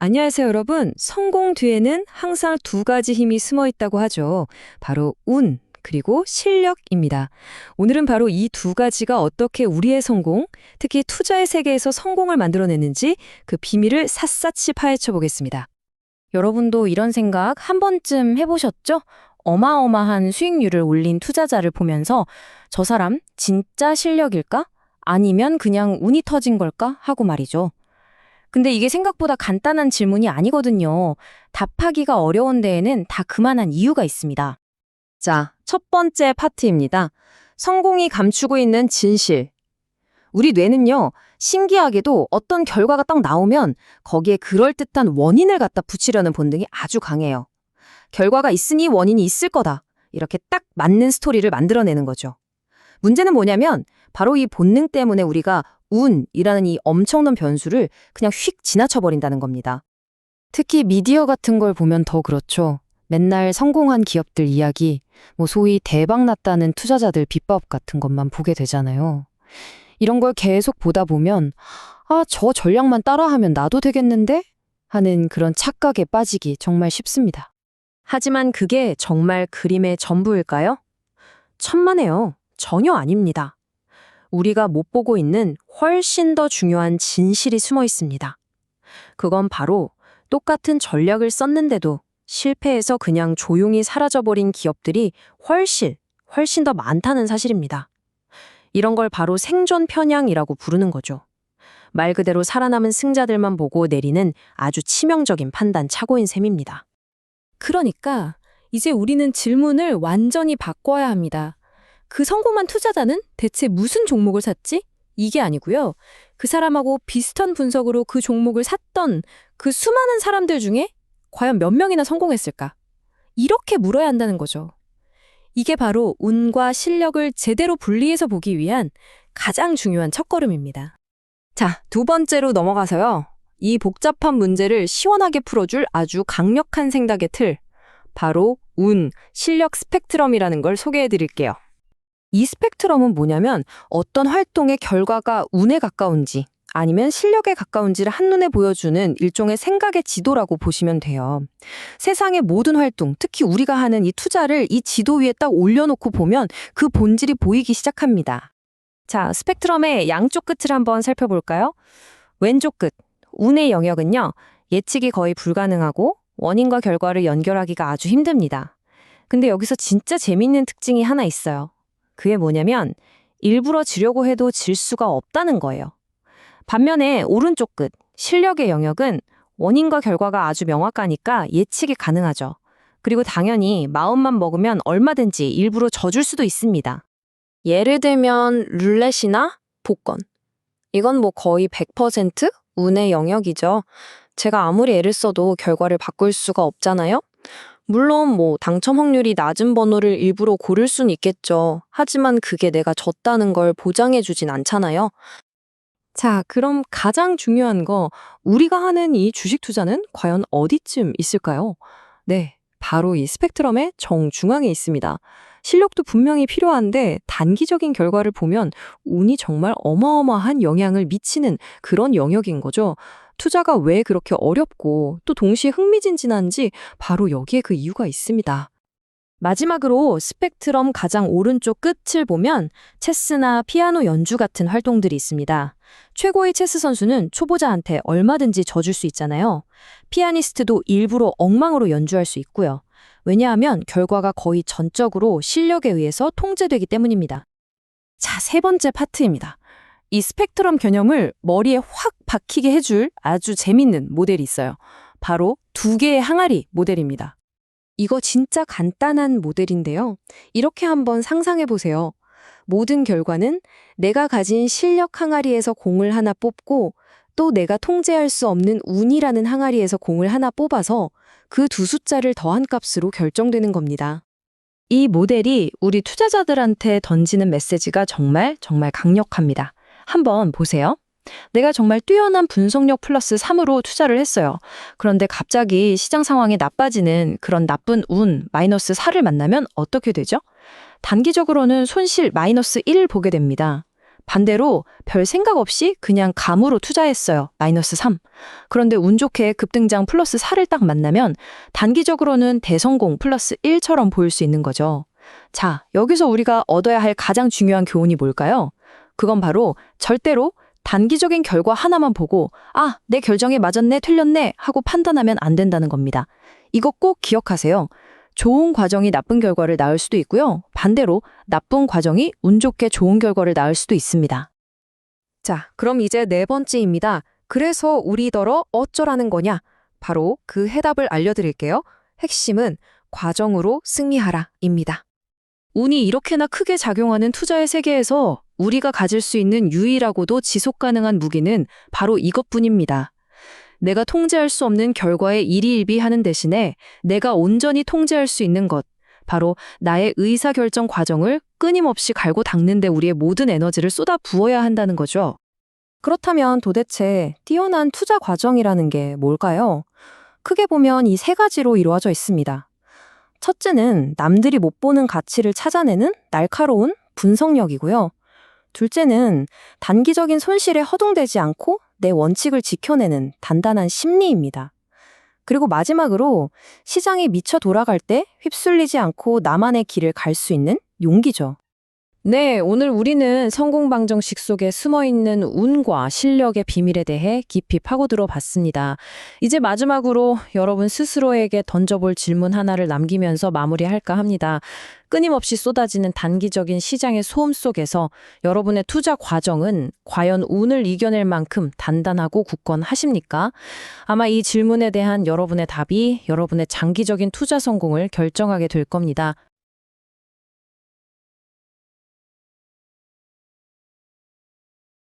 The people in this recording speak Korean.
안녕하세요, 여러분. 성공 뒤에는 항상 두 가지 힘이 숨어 있다고 하죠. 바로 운, 그리고 실력입니다. 오늘은 바로 이 두 가지가 어떻게 우리의 성공, 특히 투자의 세계에서 성공을 만들어내는지 그 비밀을 샅샅이 파헤쳐 보겠습니다. 여러분도 이런 생각 한 번쯤 해보셨죠? 어마어마한 수익률을 올린 투자자를 보면서 저 사람 진짜 실력일까? 아니면 그냥 운이 터진 걸까? 하고 말이죠. 근데 이게 생각보다 간단한 질문이 아니거든요. 답하기가 어려운 데에는 다 그만한 이유가 있습니다. 자, 첫 번째 파트입니다. 성공이 감추고 있는 진실. 우리 뇌는요, 신기하게도 어떤 결과가 딱 나오면 거기에 그럴듯한 원인을 갖다 붙이려는 본능이 아주 강해요. 결과가 있으니 원인이 있을 거다. 이렇게 딱 맞는 스토리를 만들어내는 거죠. 문제는 뭐냐면 바로 이 본능 때문에 우리가 운이라는 이 엄청난 변수를 그냥 휙 지나쳐버린다는 겁니다. 특히 미디어 같은 걸 보면 더 그렇죠. 맨날 성공한 기업들 이야기, 소위 대박 났다는 투자자들 비법 같은 것만 보게 되잖아요. 이런 걸 계속 보다 보면 저 전략만 따라하면 나도 되겠는데? 하는 그런 착각에 빠지기 정말 쉽습니다. 하지만 그게 정말 그림의 전부일까요? 천만에요. 전혀 아닙니다. 우리가 못 보고 있는 훨씬 더 중요한 진실이 숨어 있습니다. 그건 바로 똑같은 전략을 썼는데도 실패해서 그냥 조용히 사라져버린 기업들이 훨씬 더 많다는 사실입니다. 이런 걸 바로 생존 편향이라고 부르는 거죠. 말 그대로 살아남은 승자들만 보고 내리는 아주 치명적인 판단 착오인 셈입니다. 그러니까 이제 우리는 질문을 완전히 바꿔야 합니다. 그 성공한 투자자는 대체 무슨 종목을 샀지? 이게 아니고요. 그 사람하고 비슷한 분석으로 그 종목을 샀던 그 수많은 사람들 중에 과연 몇 명이나 성공했을까? 이렇게 물어야 한다는 거죠. 이게 바로 운과 실력을 제대로 분리해서 보기 위한 가장 중요한 첫걸음입니다. 자, 두 번째로 넘어가서요. 이 복잡한 문제를 시원하게 풀어줄 아주 강력한 생각의 틀, 바로 운, 실력 스펙트럼이라는 걸 소개해 드릴게요. 이 스펙트럼은 뭐냐면 어떤 활동의 결과가 운에 가까운지 아니면 실력에 가까운지를 한눈에 보여주는 일종의 생각의 지도라고 보시면 돼요. 세상의 모든 활동, 특히 우리가 하는 이 투자를 이 지도 위에 딱 올려놓고 보면 그 본질이 보이기 시작합니다. 자, 스펙트럼의 양쪽 끝을 한번 살펴볼까요? 왼쪽 끝, 운의 영역은요, 예측이 거의 불가능하고 원인과 결과를 연결하기가 아주 힘듭니다. 근데 여기서 진짜 재밌는 특징이 하나 있어요. 그게 뭐냐면 일부러 지려고 해도 질 수가 없다는 거예요. 반면에 오른쪽 끝, 실력의 영역은 원인과 결과가 아주 명확하니까 예측이 가능하죠. 그리고 당연히 마음만 먹으면 얼마든지 일부러 져줄 수도 있습니다. 예를 들면 룰렛이나 복권. 이건 거의 100% 운의 영역이죠. 제가 아무리 애를 써도 결과를 바꿀 수가 없잖아요. 물론 당첨 확률이 낮은 번호를 일부러 고를 순 있겠죠. 하지만 그게 내가 졌다는 걸 보장해주진 않잖아요. 자, 그럼 가장 중요한 거, 우리가 하는 이 주식 투자는 과연 어디쯤 있을까요? 네, 바로 이 스펙트럼의 정중앙에 있습니다. 실력도 분명히 필요한데 단기적인 결과를 보면 운이 정말 어마어마한 영향을 미치는 그런 영역인 거죠. 투자가 왜 그렇게 어렵고 또 동시에 흥미진진한지 바로 여기에 그 이유가 있습니다. 마지막으로 스펙트럼 가장 오른쪽 끝을 보면 체스나 피아노 연주 같은 활동들이 있습니다. 최고의 체스 선수는 초보자한테 얼마든지 져줄 수 있잖아요. 피아니스트도 일부러 엉망으로 연주할 수 있고요. 왜냐하면 결과가 거의 전적으로 실력에 의해서 통제되기 때문입니다. 자, 세 번째 파트입니다. 이 스펙트럼 개념을 머리에 확 박히게 해줄 아주 재밌는 모델이 있어요. 바로 두 개의 항아리 모델입니다. 이거 진짜 간단한 모델인데요. 이렇게 한번 상상해 보세요. 모든 결과는 내가 가진 실력 항아리에서 공을 하나 뽑고 또 내가 통제할 수 없는 운이라는 항아리에서 공을 하나 뽑아서 그 두 숫자를 더한 값으로 결정되는 겁니다. 이 모델이 우리 투자자들한테 던지는 메시지가 정말 강력합니다. 한번 보세요. 내가 정말 뛰어난 분석력 플러스 3으로 투자를 했어요. 그런데 갑자기 시장 상황이 나빠지는 그런 나쁜 운 마이너스 4를 만나면 어떻게 되죠? 단기적으로는 손실 마이너스 1을 보게 됩니다. 반대로 별 생각 없이 그냥 감으로 투자했어요. -3. 그런데 운 좋게 급등장 +4를 딱 만나면 단기적으로는 대성공 +1처럼 보일 수 있는 거죠. 자, 여기서 우리가 얻어야 할 가장 중요한 교훈이 뭘까요? 그건 바로 절대로 단기적인 결과 하나만 보고 아, 내 결정이 맞았네, 틀렸네 하고 판단하면 안 된다는 겁니다. 이거 꼭 기억하세요. 좋은 과정이 나쁜 결과를 낳을 수도 있고요. 반대로 나쁜 과정이 운 좋게 좋은 결과를 낳을 수도 있습니다. 자, 그럼 이제 네 번째입니다. 그래서 우리더러 어쩌라는 거냐? 바로 그 해답을 알려드릴게요. 핵심은 과정으로 승리하라입니다. 운이 이렇게나 크게 작용하는 투자의 세계에서 우리가 가질 수 있는 유일하고도 지속 가능한 무기는 바로 이것뿐입니다. 내가 통제할 수 없는 결과에 일희일비하는 대신에 내가 온전히 통제할 수 있는 것, 바로 나의 의사결정 과정을 끊임없이 갈고 닦는 데 우리의 모든 에너지를 쏟아 부어야 한다는 거죠. 그렇다면 도대체 뛰어난 투자 과정이라는 게 뭘까요? 크게 보면 이 세 가지로 이루어져 있습니다. 첫째는 남들이 못 보는 가치를 찾아내는 날카로운 분석력이고요. 둘째는 단기적인 손실에 허둥대지 않고 내 원칙을 지켜내는 단단한 심리입니다. 그리고 마지막으로 시장이 미쳐 돌아갈 때 휩쓸리지 않고 나만의 길을 갈 수 있는 용기죠. 네, 오늘 우리는 성공 방정식 속에 숨어있는 운과 실력의 비밀에 대해 깊이 파고들어 봤습니다. 이제 마지막으로 여러분 스스로에게 던져볼 질문 하나를 남기면서 마무리할까 합니다. 끊임없이 쏟아지는 단기적인 시장의 소음 속에서 여러분의 투자 과정은 과연 운을 이겨낼 만큼 단단하고 굳건하십니까? 아마 이 질문에 대한 여러분의 답이 여러분의 장기적인 투자 성공을 결정하게 될 겁니다.